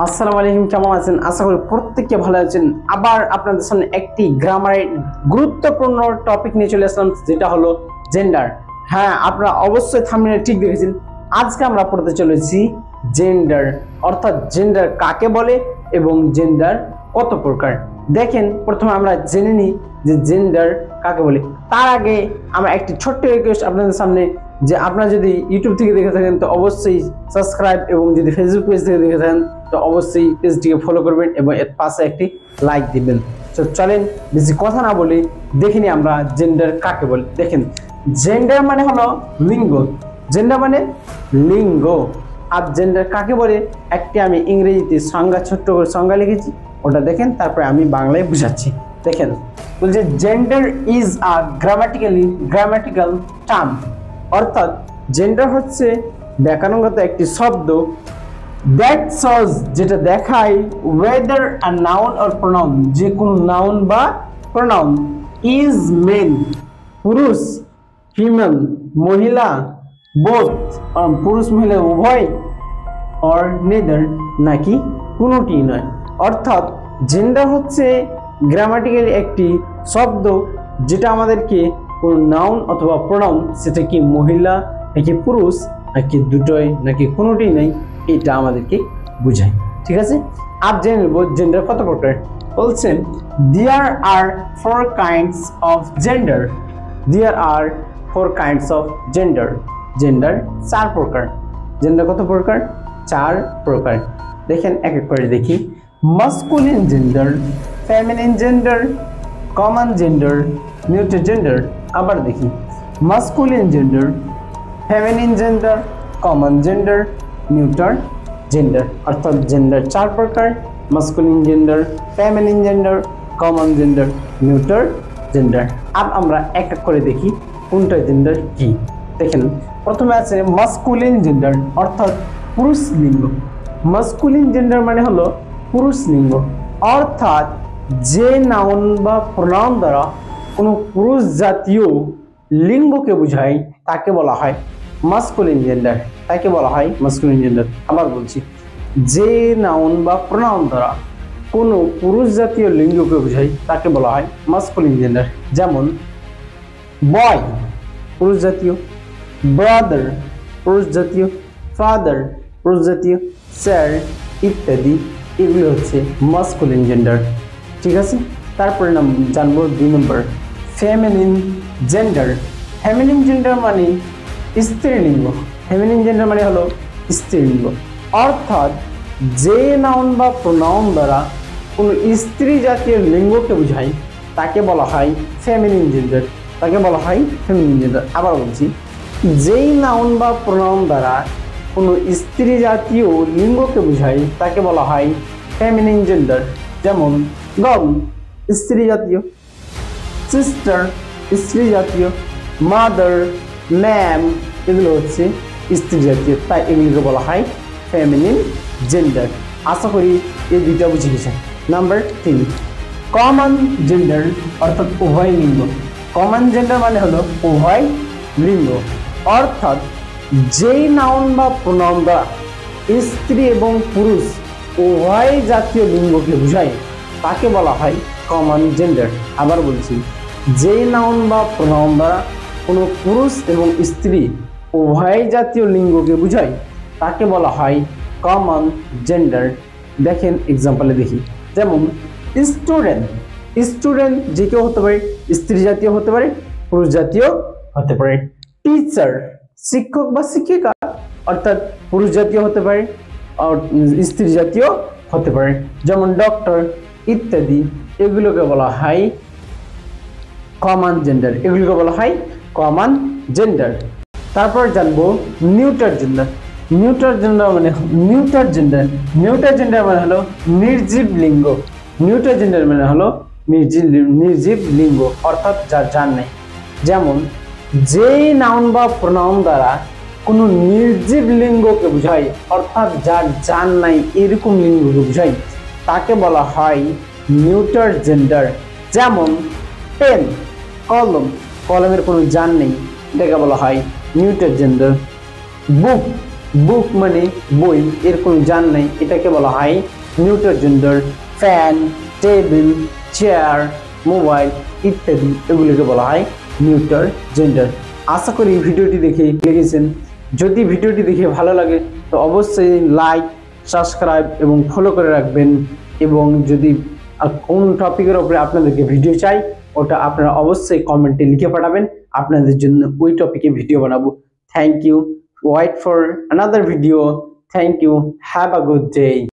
আসসালামু আলাইকুম, কেমন আছেন? আশা করি প্রত্যেককে ভালো আছেন। আবার আপনাদের সামনে একটি গ্রামারের গুরুত্বপূর্ণ টপিক নিয়ে চলে আসলাম, যেটা হলো জেন্ডার। হ্যাঁ, আপনারা অবশ্যই থাম্বনেলে ঠিক দেখেছেন। আজকে আমরা পড়তে চলেছি জেন্ডার, অর্থাৎ জেন্ডার কাকে বলে এবং জেন্ডার কত প্রকার। দেখেন, প্রথমে আমরা জেনে নিই যে জেন্ডার কাকে বলে। তার আগে আমরা একটি ছোট্ট রিকোয়েস্ট আপনাদের সামনে, যে আপনারা যদি ইউটিউব থেকে দেখে থাকেন তো অবশ্যই সাবস্ক্রাইব, এবং যদি ফেসবুক পেজ থেকে দেখে থাকেন তো অবশ্যই পেজটিকে ফলো করবেন এবং এর পাশে একটি লাইক দিবেন। তো চলেন বেশি কথা না বলি, দেখে নিই আমরা জেন্ডার কাকে বলে। দেখেন, জেন্ডার মানে হলো লিঙ্গ। জেন্ডার মানে লিঙ্গ। আর জেন্ডার কাকে বলে একটি আমি ইংরেজিতে সংজ্ঞা, ছোট্ট করে সংজ্ঞা লিখেছি, ওটা দেখেন, তারপরে আমি বাংলায় বুঝাচ্ছি। দেখেন, বলছে gender is a grammatical term, অর্থাৎ জেন্ডার হচ্ছে ব্যাকরণগত একটি শব্দ দ্যাট শোজ, যেটা দেখায় weather a noun or pronoun, যে কোনো নাউন বা প্রোনাউন ইজ মেল, পুরুষ, ফিমেল, মহিলা, বোথ, পুরুষ মহিলা উভয়, অর নেদার, নাকি কোনোটি নয়। অর্থাৎ জেন্ডার হচ্ছে গ্রামাটিক্যালি একটি শব্দ যেটা আমাদেরকে কোনো নাউন অথবা প্রোনাউন, সেটা কি মহিলা নাকি পুরুষ নাকি দুটোই নাকি কোনোটি নেই, এটা আমাদেরকে বোঝায়। ঠিক আছে, আর জেনে নেব জেন্ডার কত প্রকার। বলছেন there are 4 kinds of gender, there are 4 kinds of gender, gender 4 প্রকার। জেন্ডার কত প্রকার? 4 প্রকার। দেখেন এক এক করে দেখি। Masculine gender, feminine gender, common gender, neutral gender. আবার দেখি, masculine gender, feminine gender, common gender, neutral gender. অর্থাৎ জেন্ডার 4 প্রকার: masculine gender, feminine gender, common gender, neutral gender. আর আমরা এক এক করে দেখি কোনটা জেন্ডার কি। দেখেন, প্রথমে আছে মাস্কুলিন জেন্ডার, অর্থাৎ পুরুষ লিঙ্গ। মাস্কুলিন জেন্ডার মানে হলো পুরুষ লিঙ্গ, অর্থাৎ যে নাউন বা প্রোনাউন দ্বারা কোনো পুরুষ জাতীয় লিঙ্গকে বোঝায় তাকে বলা হয় মাস্কুলিন জেন্ডার, তাকে বলা হয় মাস্কুলিন জেন্ডার। আবার বলছি, যে নাউন বা প্রোনাউন দ্বারা কোনো পুরুষ জাতীয় লিঙ্গকে বোঝায় তাকে বলা হয় মাস্কুলিন জেন্ডার। যেমন বয় পুরুষ জাতীয়, ব্রাদার পুরুষ জাতীয়, ফাদার পুরুষ জাতীয়, স্যার ইত্যাদি, এগুলো হচ্ছে মাস্কুলিন জেন্ডার। ঠিক আছে, তারপরে জানবো 2 নম্বর ফেমিনিন জেন্ডার। ফেমিনিন জেন্ডার মানে স্ত্রীলিঙ্গ। ফেমিনিন জেন্ডার মানে হলো স্ত্রীলিঙ্গ, অর্থাৎ যে নাউন বা প্রোনাউন দ্বারা কোনো স্ত্রী জাতীয় লিঙ্গকে বোঝায় তাকে বলা হয় ফেমিনিন জেন্ডার, তাকে বলা হয় ফেমিনিন জেন্ডার। আবার বলছি, যেই নাউন বা প্রোনাউন দ্বারা কোনো স্ত্রী জাতীয় লিঙ্গকে বোঝায় তাকে বলা হয় ফেমিনিন জেন্ডার। যেমন গার্ল স্ত্রী জাতীয়, সিস্টার স্ত্রী জাতীয়, মাদার, ম্যাম এগুলো হচ্ছে স্ত্রী জাতীয়, তাই এগুলোকে বলা হয় ফেমিনিন জেন্ডার। আশা করি এই দুইটা বুঝে গেছেন। নাম্বার 3 কমন জেন্ডার, অর্থাৎ উভয় লিঙ্গ। কমন জেন্ডার মানে হলো উভয় লিঙ্গ, অর্থাৎ যেই নাউন বা প্রোনাউন দ্বারা স্ত্রী এবং পুরুষ উভয় জাতীয় লিঙ্গকে বোঝায় তাকে বলা হয় কমন জেন্ডার। আবার বলছি, যেই নাউন বা প্রোনাউন দ্বারা কোনো পুরুষ এবং স্ত্রী উভয় জাতীয় লিঙ্গকে বোঝায় তাকে বলা হয় কমন জেন্ডার। দেখেন এক্সাম্পলে দেখি। যেমন স্টুডেন্ট, স্টুডেন্ট যে কেউ হতে পারে, স্ত্রী জাতীয় হতে পারে, পুরুষ জাতীয় হতে পারে। টিচার শিক্ষক বা শিক্ষিকা, অর্থাৎ পুরুষ জাতীয় হতে পারে আর স্ত্রী জাতীয় হতে পারে। যেমন ডক্টর ইত্যাদি, এগুলোকে বলা হয় কমন জেন্ডার, এগুলোকে বলা হয় কমন জেন্ডার। তারপর জানবো নিউট্রাল জেন্ডার। নিউট্রাল জেন্ডার মানে নিউট্রাল জেন্ডার মানে হলো নির্জীব লিঙ্গ। নিউট্রাল জেন্ডার মানে হলো নির্জীব লিঙ্গ, অর্থাৎ যার জান নেই। যেমন যেই নাউন বা প্রোনাউন দ্বারা কোনো নির্জীব লিঙ্গকে বোঝায়, অর্থাৎ যার জান নাই এরকম লিঙ্গকে বোঝায় তাকে বলা হয় নিউট্রাল জেন্ডার। যেমন পেন কলম, কলমের কোনো জান নেই, এটাকে বলা হয় নিউট্রাল জেন্ডার। বুক বুক মানে বই, এর কোনো জান নাই, এটাকে বলা হয় neutral gender. Fan, table, chair, mobile ইত্যাদি এগুলিকে বলা হয় নিউট্রাল জেন্ডার। আশা করি ভিডিওটি দেখে লেগেছেন। যদি ভিডিওটি দেখে ভালো লাগে তো অবশ্যই লাইক, সাবস্ক্রাইব এবং ফলো করে রাখবেন। এবং যদি কোন টপিকের উপরে আপনাদেরকে ভিডিও চাই ওটা আপনারা অবশ্যই কমেন্টে লিখে পাঠাবেন, আপনাদের জন্য ওই টপিকে ভিডিও বানাবো। Thank you, wait for another video. Thank you, have a good day.